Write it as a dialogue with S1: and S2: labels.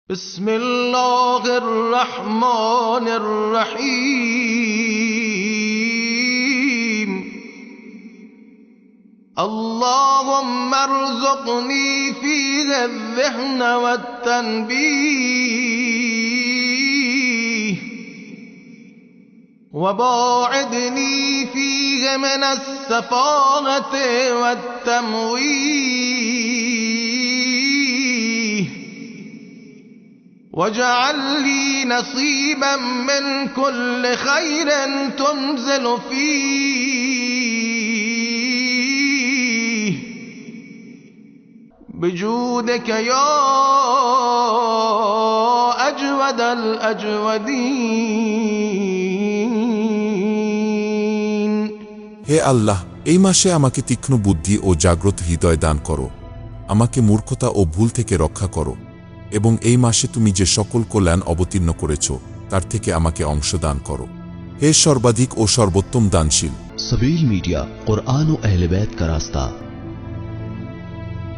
S1: بسم الله الرحمن الرحيم اللهم ارزقني فيه الذهن والتنبيه وباعدني فيه من السفاهة والتمويه واجعل لي نصيبا من كل خير تنزل فيه بجودك يا أجود الأجودين
S2: হে আল্লাহ, এই মাসে আমাকে তীক্ষ্ণ বুদ্ধি ও জাগ্রত হৃদয় দান করো, আমাকে মূর্খতা ও ভুল থেকে রক্ষা করো, এবং এই মাসে তুমি যে সকল কল্যাণ অবতীর্ণ করেছ তার থেকে আমাকে অংশ দান করো। হে সর্বাধিক ও সর্বোত্তম দানশীল।
S3: सबील मीडिया कुरान और अहले बैत का रास्ता